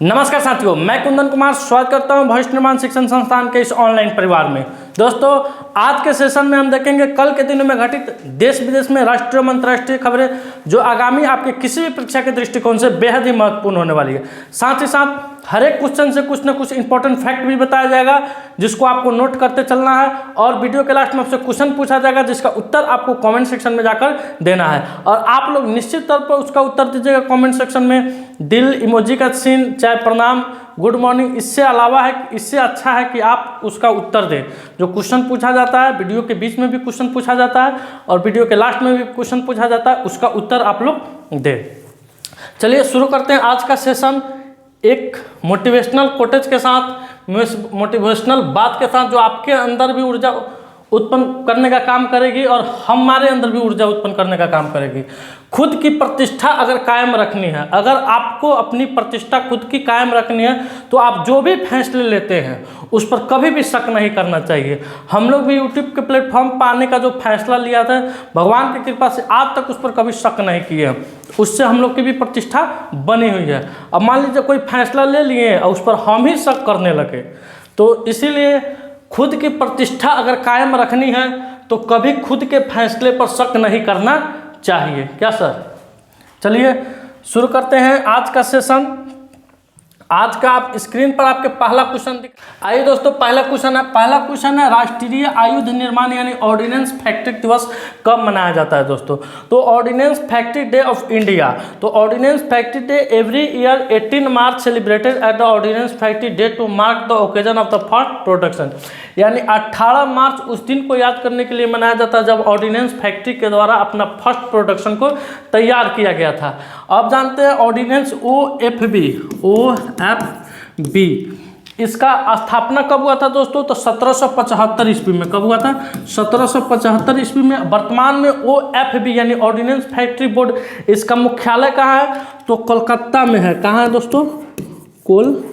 नमस्कार साथियों, मैं कुंदन कुमार स्वागत करता हूं भविष्य निर्माण शिक्षण संस्थान के इस ऑनलाइन परिवार में। दोस्तों, आज के सेशन में हम देखेंगे कल के दिनों में घटित देश विदेश में राष्ट्रीय और अंतर्राष्ट्रीय खबरें, जो आगामी आपके किसी भी परीक्षा के दृष्टिकोण से बेहद ही महत्वपूर्ण होने वाली है। साथ ही साथ हर एक क्वेश्चन से कुछ ना कुछ इंपॉर्टेंट फैक्ट भी बताया जाएगा, जिसको आपको नोट करते चलना है। और वीडियो के लास्ट में आपसे क्वेश्चन पूछा जाएगा, जिसका उत्तर आपको कमेंट सेक्शन में जाकर देना है। और आप लोग निश्चित तौर पर उसका उत्तर दीजिएगा कमेंट सेक्शन में, दिल, इमोजी का सीन, चाहे प्रणाम, गुड मॉर्निंग। इससे अलावा है, इससे अच्छा है कि आप उसका उत्तर दें। जो क्वेश्चन पूछा जाता है, वीडियो के बीच में भी क्वेश्चन पूछा जाता है और वीडियो के लास्ट में भी क्वेश्चन पूछा जाता है, उसका उत्तर आप लोग दें। चलिए शुरू करते हैं आज का सेशन एक मोटिवेशनल कोटेज के साथ, मोटिवेशनल बात के साथ, जो आपके अंदर भी ऊर्जा उत्पन्न करने का काम करेगी और हमारे अंदर भी ऊर्जा उत्पन्न करने का काम करेगी। खुद की प्रतिष्ठा अगर कायम रखनी है, अगर आपको अपनी प्रतिष्ठा खुद की कायम रखनी है, तो आप जो भी फैसले लेते हैं उस पर कभी भी शक नहीं करना चाहिए। हम लोग भी यूट्यूब के प्लेटफॉर्म पर आने का जो फैसला लिया था, भगवान की कृपा से आज तक उस पर कभी शक नहीं किए। उससे हम लोग की भी प्रतिष्ठा बनी हुई है। अब मान लीजिए कोई फैसला ले लिए और उस पर हम ही शक करने लगे, तो इसीलिए खुद की प्रतिष्ठा अगर कायम रखनी है तो कभी खुद के फैसले पर शक नहीं करना चाहिए। क्या सर? चलिए शुरू करते हैं आज का सेशन। आज का आप स्क्रीन पर आपके पहला क्वेश्चन आइए दोस्तों, पहला क्वेश्चन है राष्ट्रीय आयुध निर्माण यानी ऑर्डिनेंस फैक्ट्री दिवस कब मनाया जाता है दोस्तों? तो ordnance factory day of India, तो ordnance factory day every year 18 March celebrated at the ordnance factory day to mark the occasion of the first production. यानी 18 मार्च उस दिन को याद करने के लिए मनाया जाता है जब ऑर्डिनेंस फैक्ट्री के द्वारा अपना फर्स्ट प्रोडक्शन को तैयार किया गया था। अब जानते हैं ऑर्डिनेंस OFB इसका स्थापना कब हुआ था दोस्तों? तो 1775 ईस्वी में। कब हुआ था? 1775 ईस्वी में। वर्तमान में OFB यानी ऑर्डिनेंस फैक्ट्री बोर्ड, इसका मुख्यालय कहाँ है? तो कोलकाता में है। कहाँ है दोस्तों? कोलकाता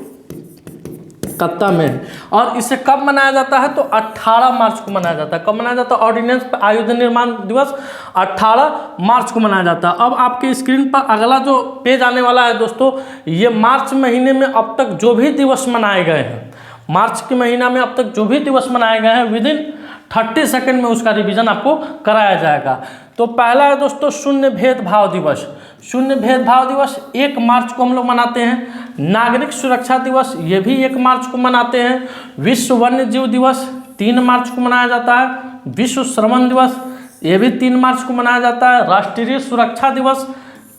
में है। और इसे कब मनाया जाता है? तो 18 मार्च को मनाया जाता है। कब मनाया जाता है? ऑर्डिनेंस आयुध निर्माण दिवस 18 मार्च को मनाया जाता है। अब आपके स्क्रीन पर अगला जो पेज आने वाला है दोस्तों, ये मार्च महीने में अब तक जो भी दिवस मनाए गए हैं, मार्च के महीना में अब तक जो भी दिवस मनाए गए हैं, विदिन 30 सेकेंड में उसका रिवीजन आपको कराया जाएगा। तो पहला है दोस्तों शून्य भेदभाव दिवस। शून्य भेदभाव दिवस 1 मार्च को हम लोग मनाते हैं। नागरिक सुरक्षा दिवस, ये भी 1 मार्च को मनाते हैं। विश्व वन्य जीव दिवस 3 मार्च को मनाया जाता है। विश्व श्रवण दिवस, ये भी 3 मार्च को मनाया जाता है। राष्ट्रीय सुरक्षा दिवस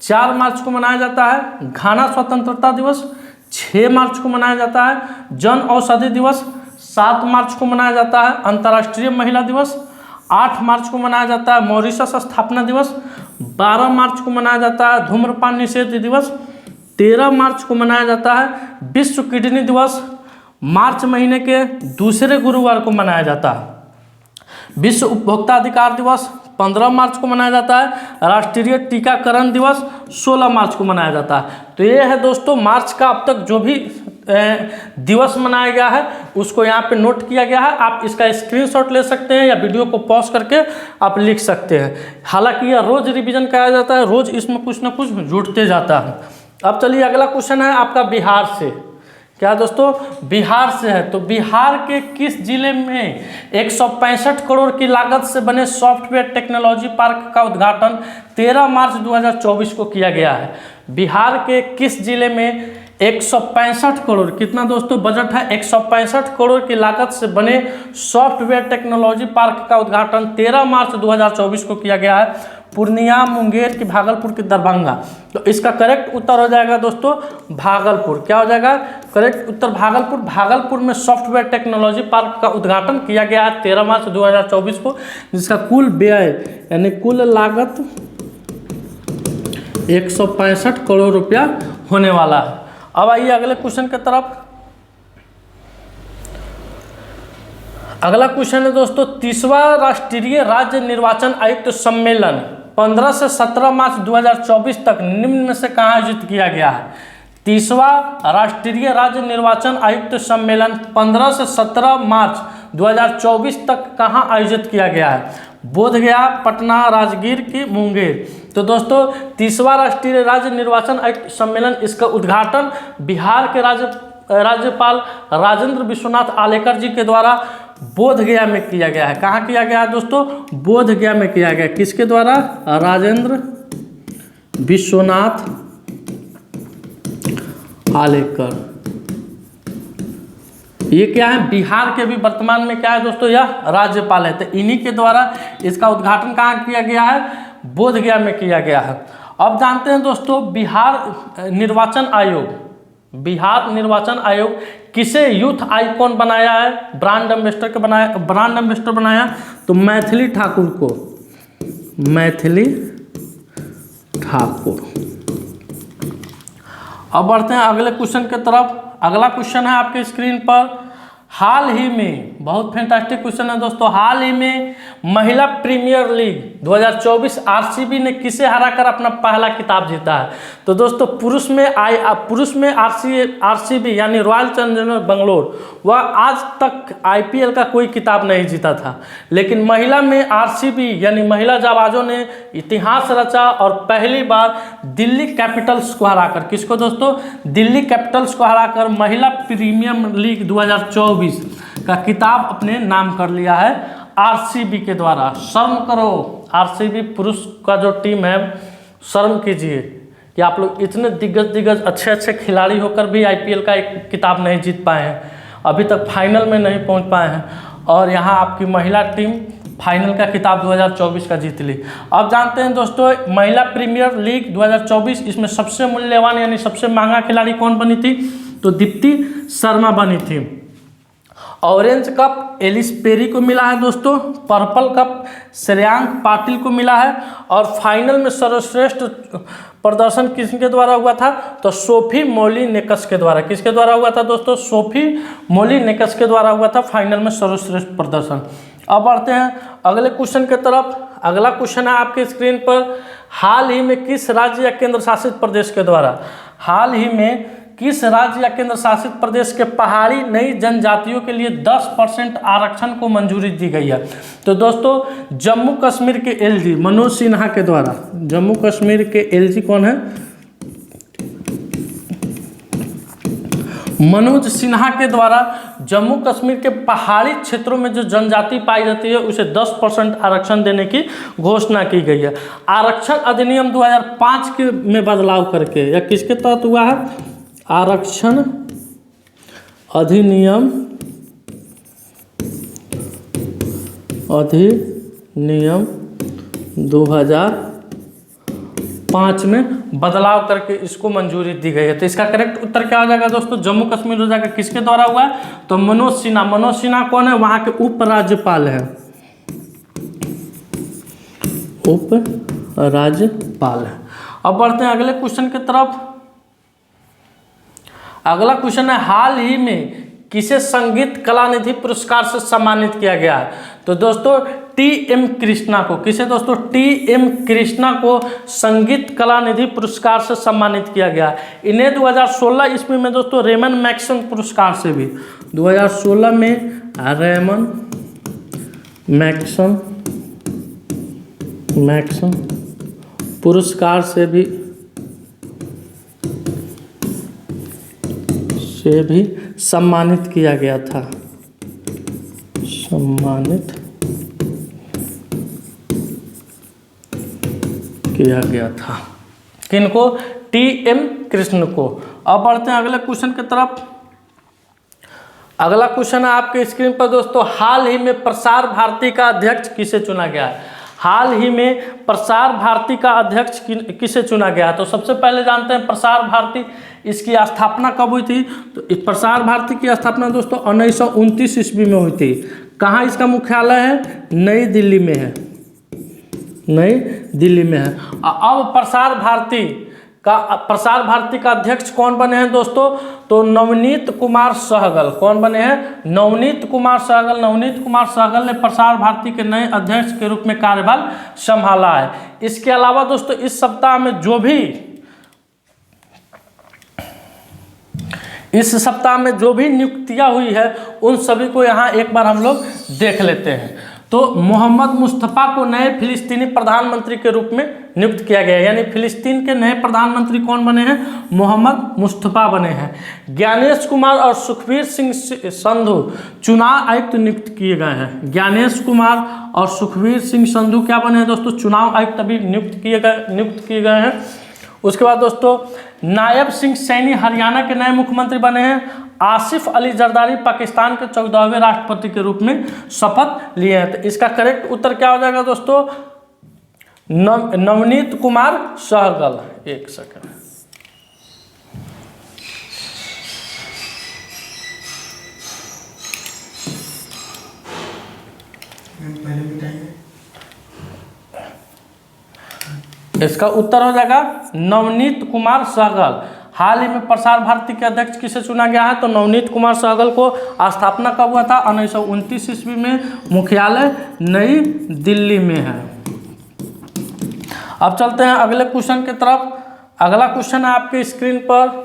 4 मार्च को मनाया जाता है। घाना स्वतंत्रता दिवस 6 मार्च को मनाया जाता है। जन औषधि दिवस 7 मार्च को मनाया जाता है। अंतर्राष्ट्रीय महिला दिवस 8 मार्च को मनाया जाता है। मॉरिशस स्थापना दिवस 12 मार्च को मनाया जाता है। धूम्रपान निषेध दिवस 13 मार्च को मनाया जाता है। विश्व किडनी दिवस मार्च महीने के दूसरे गुरुवार को मनाया जाता है। विश्व उपभोक्ता अधिकार दिवस 15 मार्च को मनाया जाता है। राष्ट्रीय टीकाकरण दिवस 16 मार्च को मनाया जाता है। तो ये है दोस्तों मार्च का अब तक जो भी दिवस मनाया गया है, उसको यहाँ पे नोट किया गया है। आप इसका स्क्रीनशॉट ले सकते हैं या वीडियो को पॉज करके आप लिख सकते हैं। हालांकि यह रोज रिवीजन कराया जाता है, रोज इसमें कुछ ना कुछ जुड़ते जाता है। अब चलिए अगला क्वेश्चन है आपका बिहार से। क्या दोस्तों? बिहार से है। तो बिहार के किस जिले में 165 करोड़ की लागत से बने सॉफ्टवेयर टेक्नोलॉजी पार्क का उद्घाटन 13 मार्च 2024 को किया गया है? बिहार के किस जिले में 165 करोड़, कितना दोस्तों बजट है? 165 करोड़ की लागत से बने सॉफ्टवेयर टेक्नोलॉजी पार्क का उद्घाटन 13 मार्च 2024 को किया गया है। पूर्णिया, मुंगेर की भागलपुर की दरभंगा? तो इसका करेक्ट उत्तर हो जाएगा दोस्तों भागलपुर। क्या हो जाएगा करेक्ट उत्तर? भागलपुर। भागलपुर में सॉफ्टवेयर टेक्नोलॉजी पार्क का उद्घाटन किया गया है 13 मार्च 2024 को, जिसका कुल व्यय यानी कुल लागत 165 करोड़ रुपया होने वाला है। अब आइए अगले क्वेश्चन की तरफ। अगला क्वेश्चन है दोस्तों 30वां राष्ट्रीय राज्य निर्वाचन आयुक्त सम्मेलन 15 से 17 मार्च 2024 तक निम्न में से कहाँ आयोजित किया गया है? 30वां राष्ट्रीय राज्य निर्वाचन आयुक्त सम्मेलन 15 से 17 मार्च 2024 तक कहाँ आयोजित किया गया है? बोधगया, पटना, राजगीर की मुंगेर? तो दोस्तों 30वां राष्ट्रीय राज्य निर्वाचन आयुक्त सम्मेलन, इसका उद्घाटन बिहार के राज्यपाल राजेंद्र विश्वनाथ आलेकर जी के द्वारा बोधगया में किया गया है। कहाँ किया गया है दोस्तों? बोधगया में किया गया। किसके द्वारा? राजेंद्र विश्वनाथ आलेकर। ये क्या है? बिहार के भी वर्तमान में क्या है दोस्तों? यह राज्यपाल है। तो इन्हीं के द्वारा इसका उद्घाटन कहाँ किया गया है? बोधगया में किया गया है। अब जानते हैं दोस्तों बिहार निर्वाचन आयोग किसे यूथ आइकॉन बनाया है, ब्रांड एम्बेसडर बनाया? तो मैथिली ठाकुर को, मैथिली ठाकुर। अब बढ़ते हैं अगले क्वेश्चन की तरफ। अगला क्वेश्चन है आपके स्क्रीन पर, हाल ही में, बहुत फैंटास्टिक क्वेश्चन है दोस्तों, हाल ही में महिला प्रीमियर लीग 2024 आरसीबी ने किसे हराकर अपना पहला खिताब जीता है? तो दोस्तों पुरुष में आरसीबी यानी रॉयल चैलेंजर्स बेंगलोर, वह आज तक आईपीएल का कोई खिताब नहीं जीता था। लेकिन महिला में आरसीबी यानी महिला जाबाजों ने इतिहास रचा और पहली बार दिल्ली कैपिटल्स को हराकर, किसको दोस्तों? दिल्ली कैपिटल्स को हराकर महिला प्रीमियर लीग 2024 का किताब अपने नाम कर लिया है आरसीबी के द्वारा। शर्म करो आरसीबी पुरुष का जो टीम है, शर्म कीजिए कि आप लोग इतने दिग्गज अच्छे खिलाड़ी होकर भी आईपीएल का एक किताब नहीं जीत पाए हैं, अभी तक फाइनल में नहीं पहुंच पाए हैं, और यहाँ आपकी महिला टीम फाइनल का किताब 2024 का जीत ली। अब जानते हैं दोस्तों महिला प्रीमियर लीग 2024, इसमें सबसे मूल्यवान यानी सबसे महंगा खिलाड़ी कौन बनी थी? तो दीप्ति शर्मा बनी थी। ऑरेंज कप एलिस पेरी को मिला है दोस्तों, पर्पल कप श्रेयांक पाटिल को मिला है, और फाइनल में सर्वश्रेष्ठ प्रदर्शन किसके द्वारा हुआ था? तो सोफी मोलिनेकस के द्वारा। किसके द्वारा हुआ था दोस्तों? सोफी मोलिनेकस के द्वारा हुआ था फाइनल में सर्वश्रेष्ठ प्रदर्शन। अब बढ़ते हैं अगले क्वेश्चन की तरफ। अगला क्वेश्चन है आपके स्क्रीन पर, हाल ही में किस राज्य या केंद्र शासित प्रदेश के द्वारा, हाल ही में किस राज्य या केंद्र शासित प्रदेश के पहाड़ी नई जनजातियों के लिए 10% आरक्षण को मंजूरी दी गई है? तो दोस्तों जम्मू कश्मीर के एलजी मनोज सिन्हा के द्वारा, जम्मू कश्मीर के एलजी कौन है? मनोज सिन्हा के द्वारा जम्मू कश्मीर के पहाड़ी क्षेत्रों में जो जनजाति पाई जाती है उसे 10% आरक्षण देने की घोषणा की गई है। आरक्षण अधिनियम 2005 में बदलाव करके, या किसके तहत हुआ है? आरक्षण अधिनियम 2005 में बदलाव करके इसको मंजूरी दी गई है। तो इसका करेक्ट उत्तर क्या हो जाएगा दोस्तों? जम्मू कश्मीर हो जाएगा। किसके द्वारा हुआ है? तो मनोज सिन्हा। मनोज सिन्हा कौन है? वहां के उपराज्यपाल है, उपराज्यपाल है। अब बढ़ते हैं अगले क्वेश्चन की तरफ। अगला क्वेश्चन है, हाल ही में किसे संगीत कला निधि पुरस्कार से सम्मानित किया गया है? तो दोस्तों टी.एम. कृष्णा को। किसे दोस्तों? टी.एम. कृष्णा को संगीत कला निधि पुरस्कार से सम्मानित किया गया। इन्हें 2016 ईस्वी में दोस्तों रेमन मैक्सन पुरस्कार से भी, 2016 में रेमन मैक्सन पुरस्कार से भी सम्मानित किया गया था, सम्मानित किया गया था। किनको? टी.एम. कृष्ण को। अब बढ़ते हैं अगले क्वेश्चन की तरफ। अगला क्वेश्चन है आपके स्क्रीन पर दोस्तों, हाल ही में प्रसार भारती का अध्यक्ष किसे चुना गया है? हाल ही में प्रसार भारती का अध्यक्ष किसे चुना गया है? तो सबसे पहले जानते हैं प्रसार भारती, इसकी स्थापना कब हुई थी? तो इस प्रसार भारती की स्थापना दोस्तों 1929 ईस्वी में हुई थी। कहाँ इसका मुख्यालय है? नई दिल्ली में है, नई दिल्ली में है। अब प्रसार भारती का अध्यक्ष कौन बने हैं दोस्तों? तो नवनीत कुमार सहगल। कौन बने हैं? नवनीत कुमार सहगल। नवनीत कुमार सहगल ने प्रसार भारती के नए अध्यक्ष के रूप में कार्यभार संभाला है। इसके अलावा दोस्तों इस सप्ताह में जो भी नियुक्तियां हुई है उन सभी को यहाँ एक बार हम लोग देख लेते हैं। तो मोहम्मद मुस्तफ़ा को नए फिलिस्तीनी प्रधानमंत्री के रूप में नियुक्त किया गया, यानी फिलिस्तीन के नए प्रधानमंत्री कौन बने हैं? मोहम्मद मुस्तफ़ा बने हैं। ज्ञानेश कुमार और सुखबीर सिंह संधू चुनाव आयुक्त नियुक्त किए गए हैं। ज्ञानेश कुमार और सुखबीर सिंह संधू क्या बने हैं दोस्तों? चुनाव आयुक्त अभी नियुक्त किए गए हैं। उसके बाद दोस्तों नायब सिंह सैनी हरियाणा के नए मुख्यमंत्री बने हैं। आसिफ अली जरदारी पाकिस्तान के 14वें राष्ट्रपति के रूप में शपथ लिए हैं। तो इसका करेक्ट उत्तर क्या हो जाएगा दोस्तों? नवनीत कुमार सहगल। एक सेकंड, इसका उत्तर हो जाएगा नवनीत कुमार सहगल। हाल ही में प्रसार भारती के अध्यक्ष किसे चुना गया है? तो नवनीत कुमार सहगल को स्थापना कब हुआ था? 1929 ईस्वी में। मुख्यालय नई दिल्ली में है। अब चलते हैं अगले क्वेश्चन की तरफ। अगला क्वेश्चन है आपके स्क्रीन पर।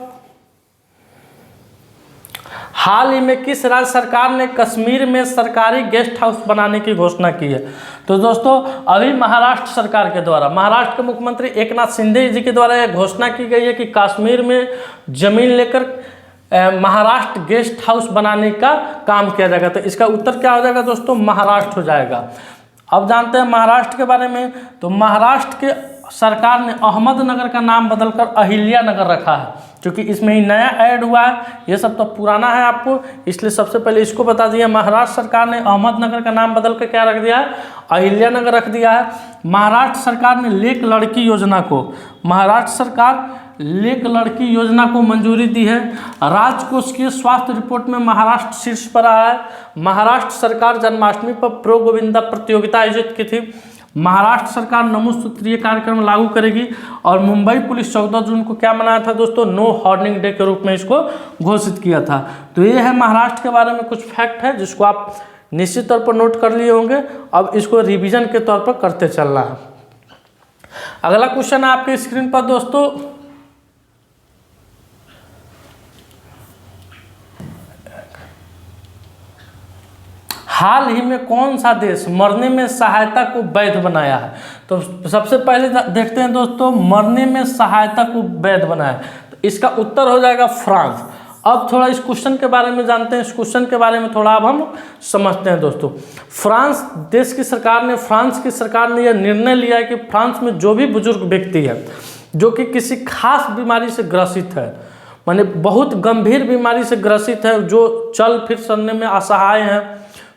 हाल ही में किस राज्य सरकार ने कश्मीर में सरकारी गेस्ट हाउस बनाने की घोषणा की है? तो दोस्तों अभी महाराष्ट्र सरकार के द्वारा, महाराष्ट्र के मुख्यमंत्री एकनाथ शिंदे जी के द्वारा यह घोषणा की गई है कि कश्मीर में जमीन लेकर महाराष्ट्र गेस्ट हाउस बनाने का काम किया जाएगा। तो इसका उत्तर क्या हो जाएगा दोस्तों? महाराष्ट्र हो जाएगा। अब जानते हैं महाराष्ट्र के बारे में। तो महाराष्ट्र के सरकार ने अहमदनगर का नाम बदलकर अहिल्या नगर रखा है, क्योंकि इसमें ही नया ऐड हुआ है। ये सब तो पुराना है आपको, इसलिए सबसे पहले इसको बता दिया। महाराष्ट्र सरकार ने अहमदनगर का नाम बदल कर क्या रख दिया है? अहिल्या नगर रख दिया है। महाराष्ट्र सरकार ने लेक लड़की योजना को, महाराष्ट्र सरकार लेक लड़की योजना को मंजूरी दी है। राजकोषीय स्वास्थ्य रिपोर्ट में महाराष्ट्र शीर्ष पर आया है। महाराष्ट्र सरकार जन्माष्टमी पर प्रो गोविंदा प्रतियोगिता आयोजित की थी। महाराष्ट्र सरकार नमूसूत्रीय कार्यक्रम लागू करेगी। और मुंबई पुलिस 14 जून को क्या मनाया था दोस्तों? नो हॉर्निंग डे के रूप में इसको घोषित किया था। तो ये है महाराष्ट्र के बारे में कुछ फैक्ट है जिसको आप निश्चित तौर पर नोट कर लिए होंगे। अब इसको रिवीजन के तौर पर करते चलना है। अगला क्वेश्चन है आपके स्क्रीन पर दोस्तों। हाल ही में कौन सा देश मरने में सहायता को वैध बनाया है? तो सबसे पहले देखते हैं दोस्तों, मरने में सहायता को वैध बनाया। तो इसका उत्तर हो जाएगा फ्रांस। अब थोड़ा इस क्वेश्चन के बारे में जानते हैं। इस क्वेश्चन के बारे में थोड़ा अब हम समझते हैं दोस्तों। फ्रांस देश की सरकार ने, फ्रांस की सरकार ने यह निर्णय लिया है कि फ्रांस में जो भी बुजुर्ग व्यक्ति है जो कि किसी खास बीमारी से ग्रसित है, माने बहुत गंभीर बीमारी से ग्रसित है, जो चल फिर सकने में असहाय हैं,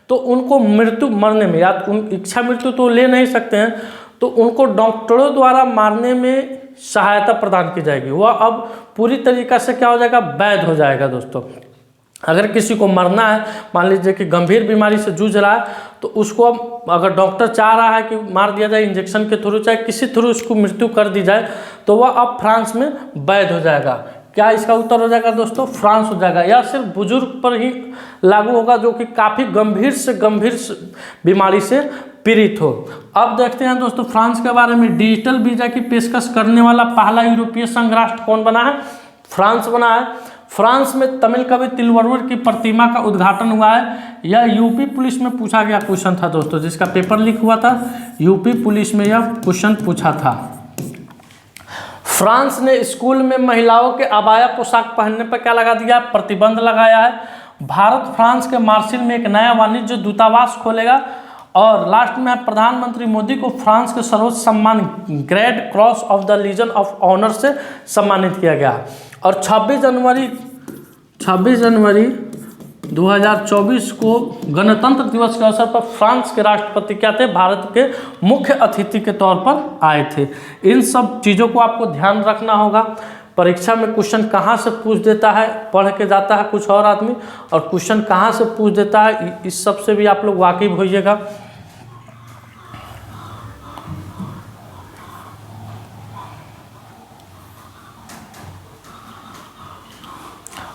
तो उनको मरने में, या उन इच्छा मृत्यु तो ले नहीं सकते हैं, तो उनको डॉक्टरों द्वारा मारने में सहायता प्रदान की जाएगी। वह अब पूरी तरीक़ा से क्या हो जाएगा? वैध हो जाएगा दोस्तों। अगर किसी को मरना है, मान लीजिए कि गंभीर बीमारी से जूझ रहा है, तो उसको अब अगर डॉक्टर चाह रहा है कि मार दिया जाए इंजेक्शन के थ्रू, चाहे किसी थ्रू उसको मृत्यु कर दी जाए, तो वह अब फ्रांस में वैध हो जाएगा। क्या इसका उत्तर हो जाएगा दोस्तों? फ्रांस हो जाएगा। या सिर्फ बुजुर्ग पर ही लागू होगा जो कि काफ़ी गंभीर से गंभीर बीमारी से पीड़ित हो। अब देखते हैं दोस्तों फ्रांस के बारे में। डिजिटल वीज़ा की पेशकश करने वाला पहला यूरोपीय संघ राष्ट्र कौन बना है? फ्रांस बना है। फ्रांस में तमिल कवि तिरुवल्लुवर की प्रतिमा का उद्घाटन हुआ है। यह यूपी पुलिस में पूछा गया क्वेश्चन था दोस्तों, जिसका पेपर लीक हुआ था। यूपी पुलिस में यह क्वेश्चन पूछा था। फ्रांस ने स्कूल में महिलाओं के अबाया पोशाक पहनने पर क्या लगा दिया? प्रतिबंध लगाया है। भारत फ्रांस के मार्सिल में एक नया वाणिज्य दूतावास खोलेगा। और लास्ट में प्रधानमंत्री मोदी को फ्रांस के सर्वोच्च सम्मान Great Cross of the Legion of Honour से सम्मानित किया गया। और 26 जनवरी 2024 को गणतंत्र दिवस के अवसर पर फ्रांस के राष्ट्रपति क्या थे? भारत के मुख्य अतिथि के तौर पर आए थे। इन सब चीज़ों को आपको ध्यान रखना होगा। परीक्षा में क्वेश्चन कहाँ से पूछ देता है, पढ़ के जाता है कुछ और आदमी, और क्वेश्चन कहाँ से पूछ देता है, इस सब से भी आप लोग वाकिफ होइएगा।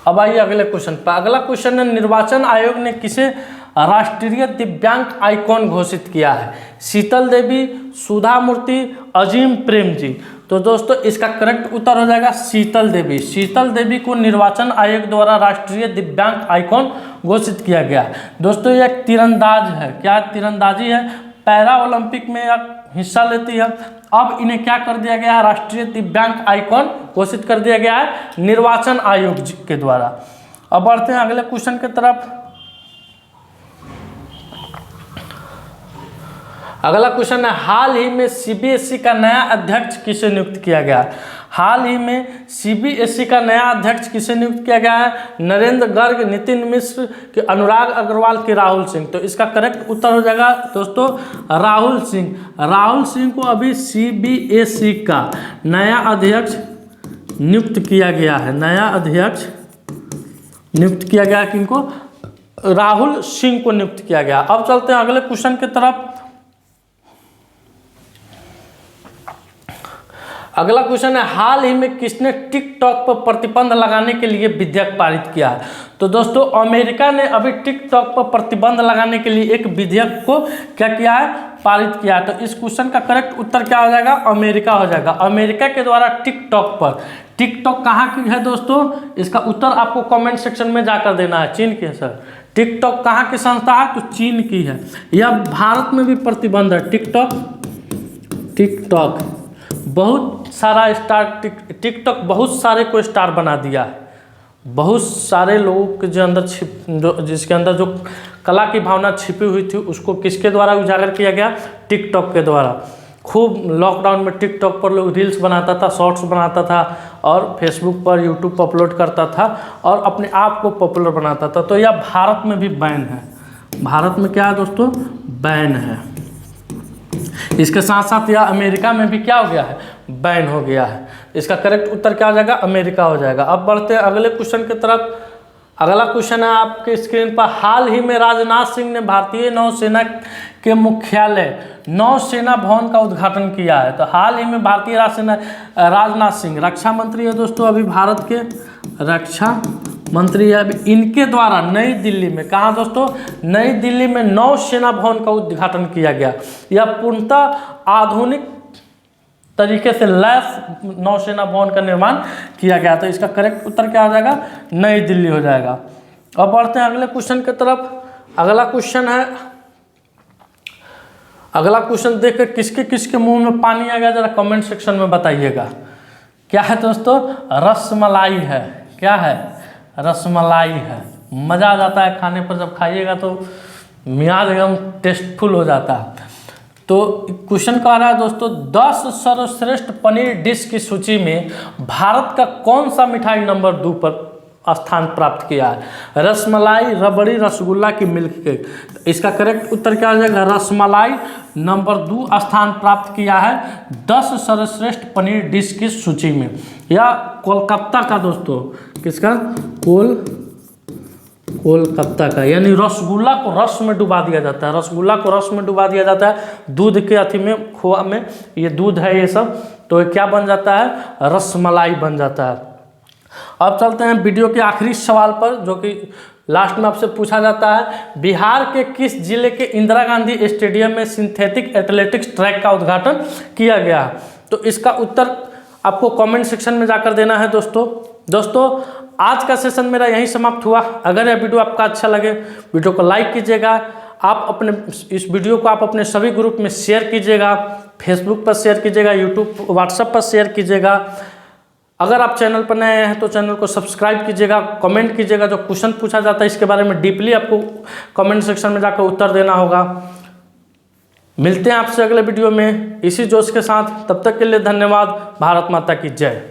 अब आइए अगले क्वेश्चन पर। अगला क्वेश्चन है, निर्वाचन आयोग ने किसे राष्ट्रीय दिव्यांग आइकॉन घोषित किया है? शीतल देवी, सुधा मूर्ति, अजीम प्रेम जी। तो दोस्तों इसका करेक्ट उत्तर हो जाएगा शीतल देवी। शीतल देवी को निर्वाचन आयोग द्वारा राष्ट्रीय दिव्यांग आइकॉन घोषित किया गया। दोस्तों ये एक तीरंदाज है, क्या तीरंदाजी है, पैरा ओलंपिक में हिस्सा लेती है। अब इन्हें क्या कर दिया गया है, राष्ट्रीय दिव्यांग आइकॉन घोषित कर दिया गया है निर्वाचन आयोग के द्वारा। अब बढ़ते हैं अगले क्वेश्चन की तरफ। अगला क्वेश्चन है, हाल ही में सीबीएसई का नया अध्यक्ष किसे नियुक्त किया गया। हाल ही में सीबीएसई का नया अध्यक्ष किसे नियुक्त किया गया है, नरेंद्र गर्ग, नितिन मिश्र, के अनुराग अग्रवाल, के राहुल सिंह। तो इसका करेक्ट उत्तर हो जाएगा दोस्तों राहुल सिंह। राहुल सिंह को अभी सीबीएसई का नया अध्यक्ष नियुक्त किया गया है। नया अध्यक्ष नियुक्त किया गया है किनको, राहुल सिंह को नियुक्त किया गया। अब चलते हैं अगले क्वेश्चन की तरफ। अगला क्वेश्चन है, हाल ही में किसने टिकटॉक पर प्रतिबंध लगाने के लिए विधेयक पारित किया है। तो दोस्तों अमेरिका ने अभी टिकटॉक पर प्रतिबंध लगाने के लिए एक विधेयक को क्या किया है, पारित किया है। तो इस क्वेश्चन का करेक्ट उत्तर क्या हो जाएगा, अमेरिका हो जाएगा। अमेरिका के द्वारा टिकटॉक पर, टिकटॉक कहाँ की है दोस्तों, इसका उत्तर आपको कमेंट सेक्शन में जाकर देना है। चीन की है सर। टिकटॉक कहाँ की संस्था है, तो चीन की है। यह भारत में भी प्रतिबंध है। टिकटॉक बहुत सारा स्टार, टिकटॉक बहुत सारे को स्टार बना दिया है। बहुत सारे लोगों के जो अंदर जिसके अंदर जो कला की भावना छिपी हुई थी उसको किसके द्वारा उजागर किया गया, टिकटॉक के द्वारा। खूब लॉकडाउन में टिकटॉक पर लोग रील्स बनाता था, शॉर्ट्स बनाता था और फेसबुक पर, यूट्यूब पर अपलोड करता था और अपने आप को पॉपुलर बनाता था। तो यह भारत में भी बैन है। भारत में क्या है दोस्तों, बैन है। इसके साथ साथ यह अमेरिका में भी क्या हो गया है, बैन हो गया है। इसका करेक्ट उत्तर क्या हो जाएगा, अमेरिका हो जाएगा। अब बढ़ते हैं अगले क्वेश्चन की तरफ। अगला क्वेश्चन है आपके स्क्रीन पर, हाल ही में राजनाथ सिंह ने भारतीय नौसेना के मुख्यालय नौसेना भवन का उद्घाटन किया है। तो हाल ही में भारतीय राजनाथ सिंह रक्षा मंत्री है दोस्तों, अभी भारत के रक्षा मंत्री है। अभी इनके द्वारा नई दिल्ली में, कहाँ दोस्तों, नई दिल्ली में नौसेना भवन का उद्घाटन किया गया। यह पूर्णतः आधुनिक तरीके से लैस नौसेना भवन का निर्माण किया गया। तो इसका करेक्ट उत्तर क्या हो जाएगा, नई दिल्ली हो जाएगा। अब बढ़ते हैं अगले क्वेश्चन की तरफ। अगला क्वेश्चन है, अगला क्वेश्चन देखकर किसके किसके मुंह में पानी आ गया जरा कमेंट सेक्शन में बताइएगा। क्या है दोस्तों, रसमलाई है। क्या है, रसमलाई है। मज़ा आ जाता है खाने पर, जब खाइएगा तो मियाज एकदम टेस्टफुल हो जाता है। तो क्वेश्चन कह रहा है दोस्तों, 10 सर्वश्रेष्ठ पनीर डिश की सूची में भारत का कौन सा मिठाई नंबर 2 पर स्थान प्राप्त किया है। रसमलाई, रबड़ी, रसगुल्ला की मिल्क केक। इसका करेक्ट उत्तर क्या हो जाएगा, रसमलाई नंबर 2 स्थान प्राप्त किया है 10 सर्वश्रेष्ठ पनीर डिश की सूची में। या कोलकाता का दोस्तों, किसका, कोलकाता का। यानी रसगुल्ला को रस में डुबा दिया जाता है। रसगुल्ला को रस में डुबा दिया जाता है दूध के अथी में, खोआ में। ये दूध है ये सब, तो ये क्या बन जाता है, रसमलाई बन जाता है। अब चलते हैं वीडियो के आखिरी सवाल पर, जो कि लास्ट में आपसे पूछा जाता है। बिहार के किस जिले के इंदिरा गांधी स्टेडियम में सिंथेटिक एथलेटिक्स ट्रैक का उद्घाटन किया गया है। तो इसका उत्तर आपको कमेंट सेक्शन में जाकर देना है दोस्तों। आज का सेशन मेरा यहीं समाप्त हुआ। अगर यह वीडियो आपका अच्छा लगे, वीडियो को लाइक कीजिएगा। आप इस वीडियो को आप अपने सभी ग्रुप में शेयर कीजिएगा, फेसबुक पर शेयर कीजिएगा, यूट्यूब, व्हाट्सएप पर शेयर कीजिएगा। अगर आप चैनल पर नए हैं तो चैनल को सब्सक्राइब कीजिएगा, कमेंट कीजिएगा। जो क्वेश्चन पूछा जाता है इसके बारे में डीपली आपको कमेंट सेक्शन में जाकर उत्तर देना होगा। मिलते हैं आपसे अगले वीडियो में इसी जोश के साथ। तब तक के लिए धन्यवाद। भारत माता की जय।